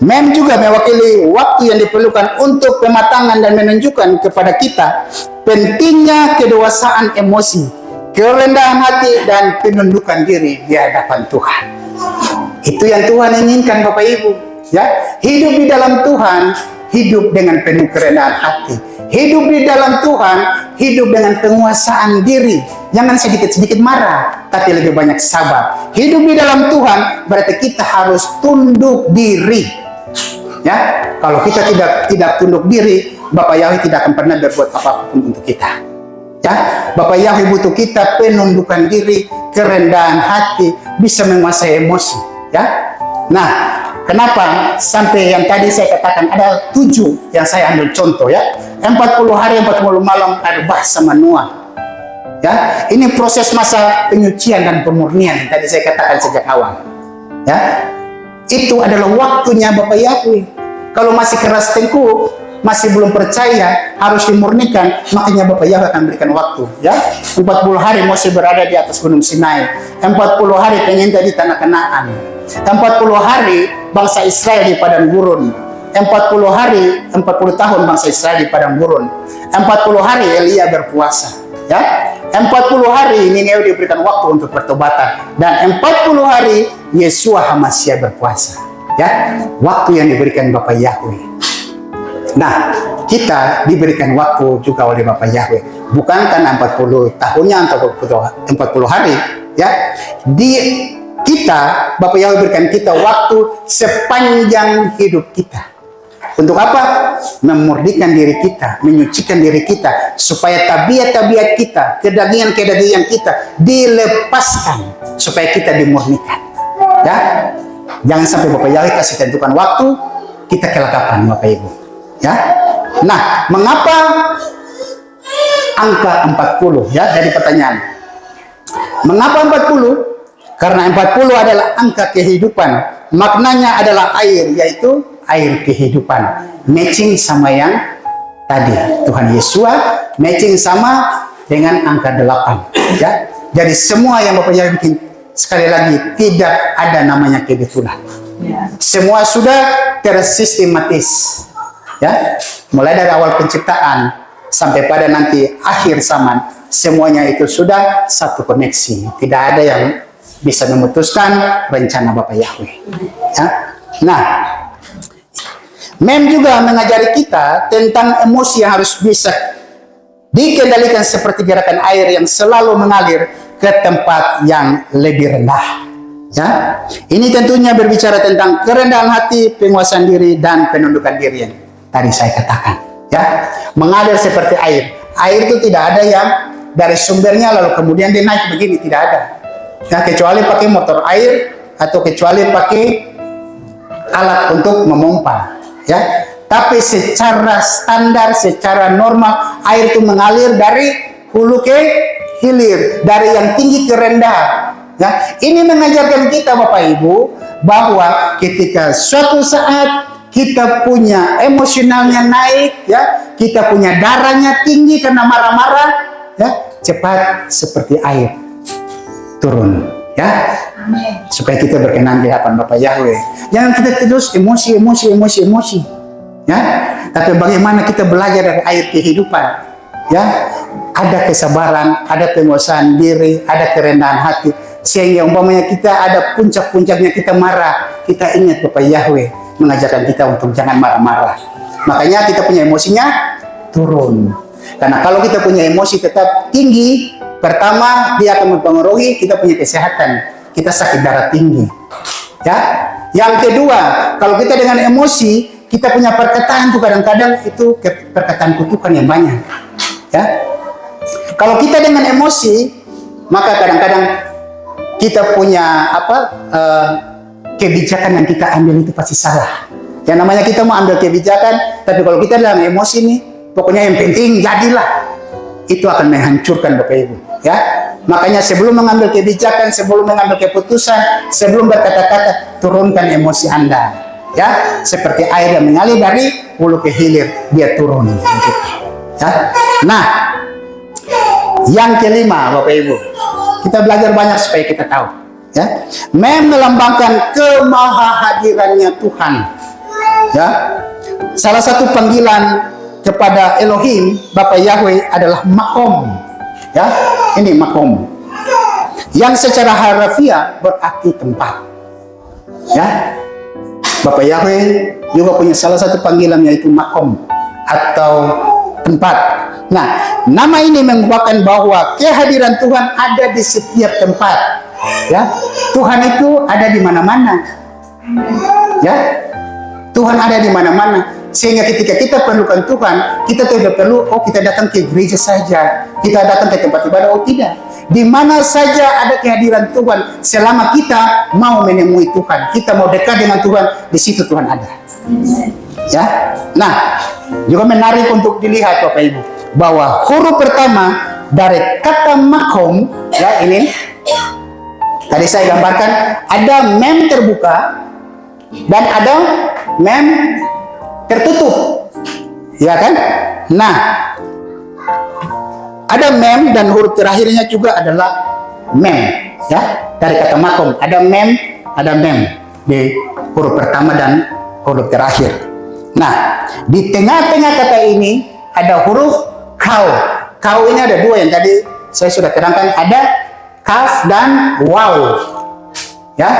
Mem juga mewakili waktu yang diperlukan untuk pematangan dan menunjukkan kepada kita pentingnya kedewasaan emosi, kerendahan hati dan penundukan diri di hadapan Tuhan. Itu yang Tuhan inginkan Bapak Ibu. Ya, hidup di dalam Tuhan, hidup dengan penuh kerendahan hati. Hidup di dalam Tuhan, hidup dengan penguasaan diri. Jangan sedikit-sedikit marah, tapi lebih banyak sabar. Hidup di dalam Tuhan berarti kita harus tunduk diri. Ya, kalau kita tidak tunduk diri, Bapak Yahweh tidak akan pernah berbuat apapun untuk kita. Ya, Bapak Yahweh butuh kita penundukan diri, kerendahan hati, bisa menguasai emosi. Ya, nah, kenapa sampai yang tadi saya katakan ada 7 yang saya ambil contoh ya. 40 hari 40 malam ada bahasa manual. Ya, ini proses masa penyucian dan pemurnian yang tadi saya katakan sejak awal. Ya, itu adalah waktunya Bapak Yahweh. Kalau masih keras tengkuk, masih belum percaya, harus dimurnikan, makanya Bapak Yahweh akan berikan waktu. Ya, 40 hari Moses berada di atas Gunung Sinai. 40 hari penyinta di tanah Kanaan. 40 hari bangsa Israel di padang gurun. 40 hari, 40 tahun bangsa Israel di padang gurun. 40 hari Elia berpuasa. Ya, 40 hari Nineveh diberikan waktu untuk pertobatan. Dan 40 hari Yeshua HaMashiach berpuasa. Ya, waktu yang diberikan Bapak Yahweh. Nah, kita diberikan waktu juga oleh Bapak Yahweh. Bukan karena 40 tahunnya atau 40 hari. Ya, kita, Bapak Yahweh berikan kita waktu sepanjang hidup kita. Untuk apa? Memurnikan diri kita, menyucikan diri kita, supaya tabiat-tabiat kita, kedagingan-kedagingan kita dilepaskan, supaya kita dimurnikan. Ya, jangan sampai Bapak Yahweh kasih tentukan waktu, kita kelakapan Bapak Ibu. Ya, Nah, mengapa angka 40? Ya, dari pertanyaan. Mengapa 40? Karena 40 adalah angka kehidupan. Maknanya adalah air, yaitu air kehidupan. Matching sama yang tadi. Tuhan Yesus matching sama dengan angka 8. Ya. Jadi semua yang Bapak Yahweh bikin, sekali lagi, tidak ada namanya kebetulan. Semua sudah tersistematis. Ya. Mulai dari awal penciptaan sampai pada nanti akhir zaman, semuanya itu sudah satu koneksi. Tidak ada yang bisa memutuskan rencana Bapak Yahweh. Ya. Nah, Mem juga mengajari kita tentang emosi yang harus bisa dikendalikan seperti gerakan air yang selalu mengalir ke tempat yang lebih rendah. Ya, ini tentunya berbicara tentang kerendahan hati, penguasaan diri, dan penundukan diri yang tadi saya katakan. Ya, mengalir seperti air. Air itu tidak ada yang dari sumbernya lalu kemudian dia naik begini, tidak ada. Ya, kecuali pakai motor air atau kecuali pakai alat untuk memompa. Ya, tapi secara standar, secara normal, air itu mengalir dari hulu ke hilir, dari yang tinggi ke rendah. Ya, ini mengajarkan kita Bapak Ibu bahwa ketika suatu saat kita punya emosionalnya naik, ya, kita punya darahnya tinggi karena marah-marah, ya, cepat seperti air turun, ya. Amen. Supaya kita berkenan di hadapan Bapak Yahweh. Jangan kita terus emosi. Ya, tapi bagaimana kita belajar dari air kehidupan? Ya, ada kesabaran, ada penguasaan diri, ada kerendahan hati. Sehingga umpamanya kita ada puncak-puncaknya kita marah, kita ingat Bapak Yahweh mengajarkan kita untuk jangan marah-marah. Makanya kita punya emosinya turun. Karena kalau kita punya emosi tetap tinggi, pertama dia akan mempengaruhi kita punya kesehatan. Kita sakit darah tinggi. Ya. Yang kedua, kalau kita dengan emosi, kita punya perkataan tuh kadang-kadang itu perkataan kutukan yang banyak. Ya. Kalau kita dengan emosi, maka kadang-kadang kita punya kebijakan yang kita ambil itu pasti salah. Yang namanya kita mau ambil kebijakan, tapi kalau kita dalam emosi nih, pokoknya yang penting jadilah. Itu akan menghancurkan Bapak Ibu. Ya. Makanya sebelum mengambil kebijakan, sebelum mengambil keputusan, sebelum berkata-kata, turunkan emosi Anda. Ya, seperti air yang mengalir dari hulu ke hilir, dia turun. Gitu. Ya. Nah, yang kelima Bapak Ibu, kita belajar banyak supaya kita tahu. Ya, melambangkan kemahahadirannya Tuhan. Ya, salah satu panggilan kepada Elohim, Bapak Yahweh adalah makom. Ya, ini makom. Yang secara harfiah berarti tempat. Ya, Bapak Yahweh juga punya salah satu panggilan yaitu makom atau tempat. Nah, nama ini menguatkan bahwa kehadiran Tuhan ada di setiap tempat. Ya, Tuhan itu ada di mana-mana. Ya, Tuhan ada di mana-mana. Sehingga ketika kita perlukan Tuhan, kita tidak perlu, kita datang ke gereja saja, kita datang ke tempat ibadah, tidak. Di mana saja ada kehadiran Tuhan, selama kita mau menemui Tuhan, kita mau dekat dengan Tuhan, di situ Tuhan ada. Ya, nah, juga menarik untuk dilihat Bapak Ibu, bahwa huruf pertama dari kata makom, ya ini, tadi saya gambarkan, ada mem terbuka dan ada mem tertutup, ya kan? Nah, ada mem dan huruf terakhirnya juga adalah mem, ya, dari kata makom. Ada mem di huruf pertama dan huruf terakhir. Nah, di tengah-tengah kata ini ada huruf kau. Kau ini ada dua yang tadi saya sudah terangkan, ada kaf dan waw. Ya,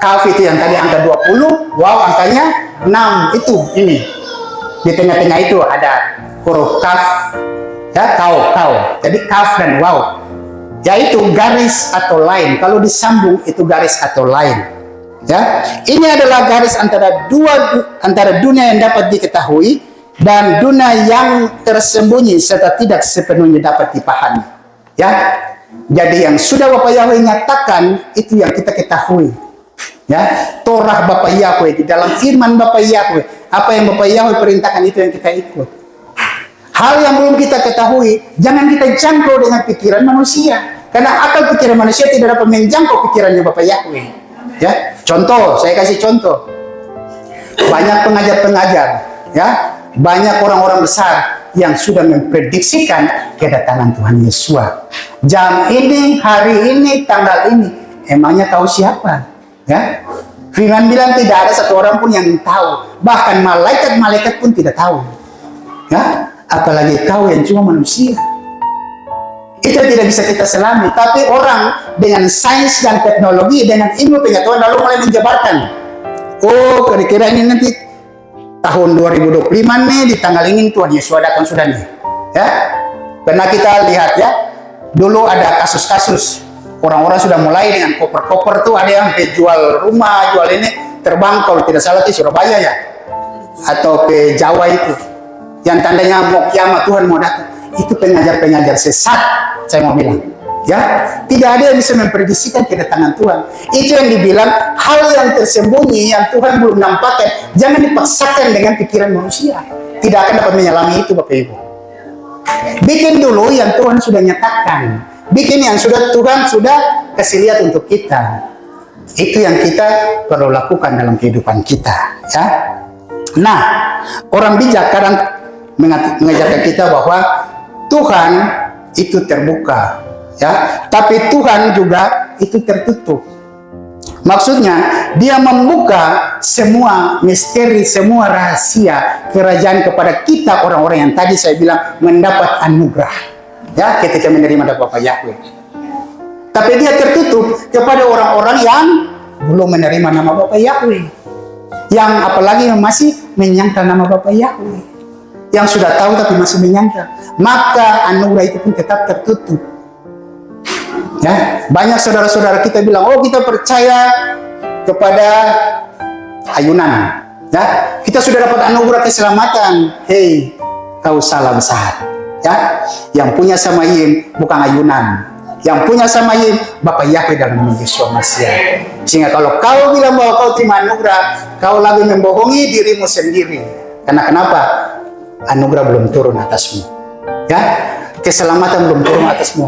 kaf itu yang tadi angka 20, waw angkanya 6, itu ini di tengah-tengah itu ada huruf kaf, ya, kau. Jadi kaf dan waw, yaitu garis atau line. Kalau disambung itu garis atau line. Ya, ini adalah garis antara dunia yang dapat diketahui dan dunia yang tersembunyi serta tidak sepenuhnya dapat dipahami. Ya, jadi yang sudah Bapak Yahweh nyatakan itu yang kita ketahui. Ya, Torah Bapak Yahweh, di dalam firman Bapak Yahweh, apa yang Bapak Yahweh perintahkan itu yang kita ikut. Hal yang belum kita ketahui, jangan kita jangkau dengan pikiran manusia. Karena akal pikiran manusia tidak dapat menjangkau pikirannya Bapak Yahweh. Ya, contoh, saya kasih contoh. Banyak pengajar-pengajar, ya, banyak orang-orang besar yang sudah memprediksikan kedatangan Tuhan Yesus. Jam ini, hari ini, tanggal ini, emangnya tahu siapa? Ya, firman bilang tidak ada satu orang pun yang tahu, bahkan malaikat-malaikat pun tidak tahu. Ya, apalagi kau yang cuma manusia. Itu tidak bisa kita selami. Tapi orang dengan sains dan teknologi, dengan ilmu pengetahuan lalu mulai menjabarkan. Oh, kira-kira ini nanti tahun 2025 nih di tanggal ini Tuhan Yesus datang sudah nih. Ya, karena kita lihat ya, dulu ada kasus-kasus. Orang-orang sudah mulai dengan koper-koper tuh, ada yang jual rumah, jual ini, terbang kalau tidak salah di Surabaya ya, atau ke Jawa itu, yang tandanya mau kiamat, Tuhan mau datang. Itu pengajar-pengajar sesat, saya mau bilang. Ya, tidak ada yang bisa memprediksikan kedatangan Tuhan. Itu yang dibilang hal yang tersembunyi yang Tuhan belum nampakkan, jangan dipaksakan dengan pikiran manusia. Tidak akan dapat menyelami itu, Bapak Ibu. Bikin dulu yang Tuhan sudah nyatakan. Bikin yang Tuhan sudah kasih lihat untuk kita. Itu yang kita perlu lakukan dalam kehidupan kita, ya. Nah, orang bijak kadang mengajarkan kita bahwa Tuhan itu terbuka, ya, tapi Tuhan juga itu tertutup. Maksudnya, dia membuka semua misteri, semua rahasia kerajaan kepada kita orang-orang yang tadi saya bilang mendapat anugerah. Ya, ketika menerima dari Bapak Yahweh. Tapi dia tertutup kepada orang-orang yang belum menerima nama Bapak Yahweh. Yang apalagi masih menyangkal nama Bapak Yahweh. Yang sudah tahu tapi masih menyangkal. Maka anugerah itu pun tetap tertutup. Ya, banyak saudara-saudara kita bilang, oh kita percaya kepada ayunan. Ya, kita sudah dapat anugerah keselamatan. Hei, kau salah besar. Ya, yang punya Samayim bukan ayunan, yang punya Samayim Bapak Yahweh dalam nama Yesus Masiah. Sehingga kalau kau bilang bahwa kau terima anugerah, kau lagi membohongi dirimu sendiri. Karena kenapa? Anugerah belum turun atasmu. Ya, keselamatan belum turun atasmu.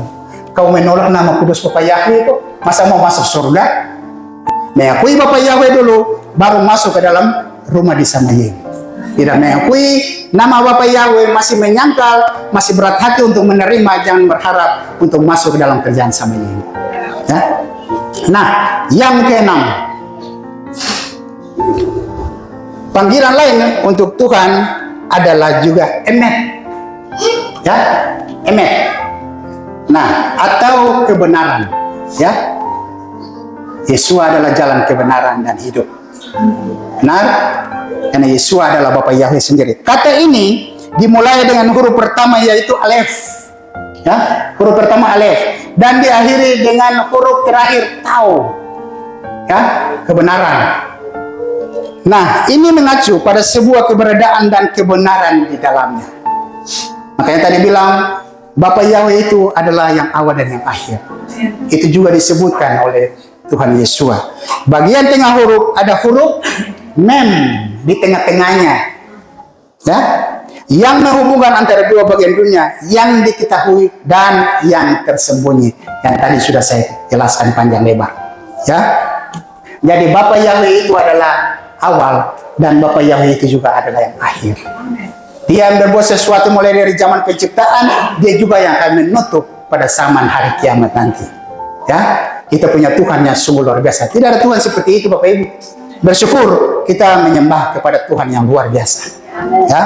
Kau menolak nama kudus Bapak Yahweh kok, masa mau masuk surga? Mengakui Bapak Yahweh dulu, baru masuk ke dalam rumah di Samayim. Tidak mengakui nama Bapak Yahweh, masih menyangkal, masih berat hati untuk menerima, jangan berharap untuk masuk ke dalam kerjaan Samayim. Ya? Nah, yang keenam, panggilan lain untuk Tuhan adalah juga emet. Ya, emet. Nah, atau kebenaran. Ya, Yesus adalah jalan kebenaran dan hidup. Benar? Karena Yesus adalah Bapak Yahweh sendiri. Kata ini dimulai dengan huruf pertama yaitu Alef. Ya, huruf pertama Alef dan diakhiri dengan huruf terakhir Tau. Ya, kebenaran. Nah, ini mengacu pada sebuah keberadaan dan kebenaran di dalamnya. Makanya tadi bilang Bapak Yahweh itu adalah yang awal dan yang akhir. Itu juga disebutkan oleh Tuhan Yesus. Bagian tengah huruf ada huruf Mem di tengah-tengahnya, ya, yang menghubungkan antara dua bagian dunia, yang diketahui dan yang tersembunyi. Yang tadi sudah saya jelaskan panjang lebar, ya. Jadi Bapak Yahweh itu adalah awal dan Bapak Yahweh itu juga adalah yang akhir. Dia yang berbuat sesuatu mulai dari zaman penciptaan, dia juga yang akan menutup pada zaman hari kiamat nanti. Ya, kita punya Tuhan yang sungguh luar biasa. Tidak ada Tuhan seperti itu, Bapak Ibu. Bersyukur kita menyembah kepada Tuhan yang luar biasa. Ya.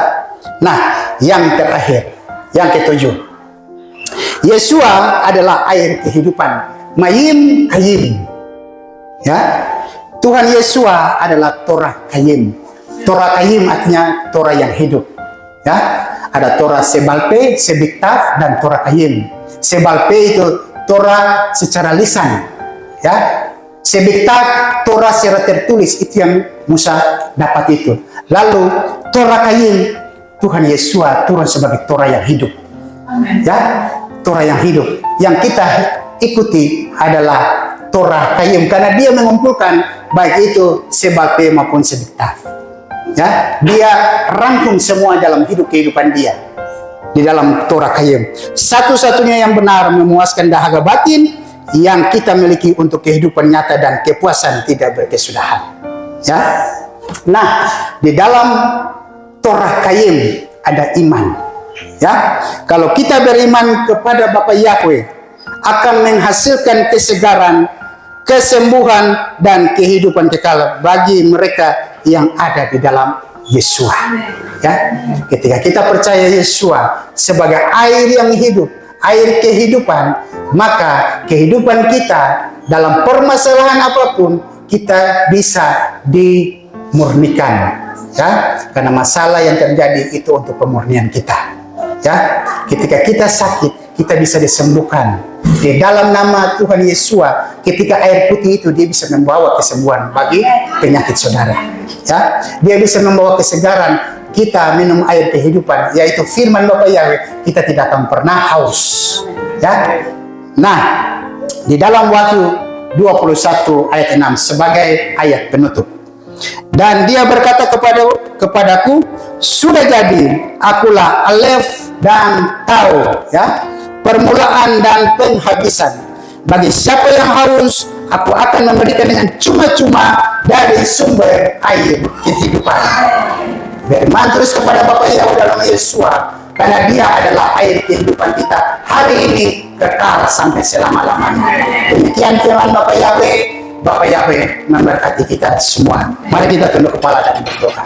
Nah, yang terakhir, yang ketujuh, Yesua adalah air kehidupan. Mayim Kayim. Ya, Tuhan Yesua adalah Torah Kayim. Torah Kayim artinya Torah yang hidup. Ya, ada Torah Sebalpe, Sebiktaf, dan Torah Kayim. Sebalpe itu Torah secara lisan. Ya, Sebiktaf Torah secara tertulis, itu yang Musa dapat itu. Lalu Torah Kayim, Tuhan Yesua turun sebagai Torah yang hidup. Ya, Torah yang hidup. Yang kita ikuti adalah Torah Qayyim, karena dia mengumpulkan baik itu sebab maupun sediktat. Ya, dia rangkum semua dalam kehidupan dia di dalam Torah Qayyim. Satu-satunya yang benar memuaskan dahaga batin yang kita miliki untuk kehidupan nyata dan kepuasan tidak berkesudahan. Ya. Nah, di dalam Torah Qayyim ada iman. Ya, kalau kita beriman kepada Bapa Yahweh akan menghasilkan kesegaran, kesembuhan dan kehidupan kekal bagi mereka yang ada di dalam Yesua. Ya, ketika kita percaya Yesua sebagai air yang hidup, air kehidupan, maka kehidupan kita dalam permasalahan apapun kita bisa dimurnikan. Ya, karena masalah yang terjadi itu untuk pemurnian kita. Ya, ketika kita sakit, kita bisa disembuhkan di dalam nama Tuhan Yesus. Ketika air putih itu dia bisa membawa kesembuhan bagi penyakit saudara. Ya, dia bisa membawa kesegaran. Kita minum air kehidupan, yaitu firman Bapa Yahweh, kita tidak akan pernah haus. Ya. Nah, di dalam Wahyu 21 ayat 6 sebagai ayat penutup. Dan dia berkata kepadaku, sudah jadi, akulah Alef dan Tau, ya, permulaan dan penghabisan. Bagi siapa yang haus, aku akan memberikan dengan cuma-cuma dari sumber air kehidupan. Beriman terus kepada Bapa Yahweh dalam Yesus, karena dia adalah air kehidupan kita hari ini kekal sampai selama-lamanya. Demikian firman Bapa Yahweh. Bapa Yahweh memberkati kita semua. Mari kita tunduk kepala dan berdoa.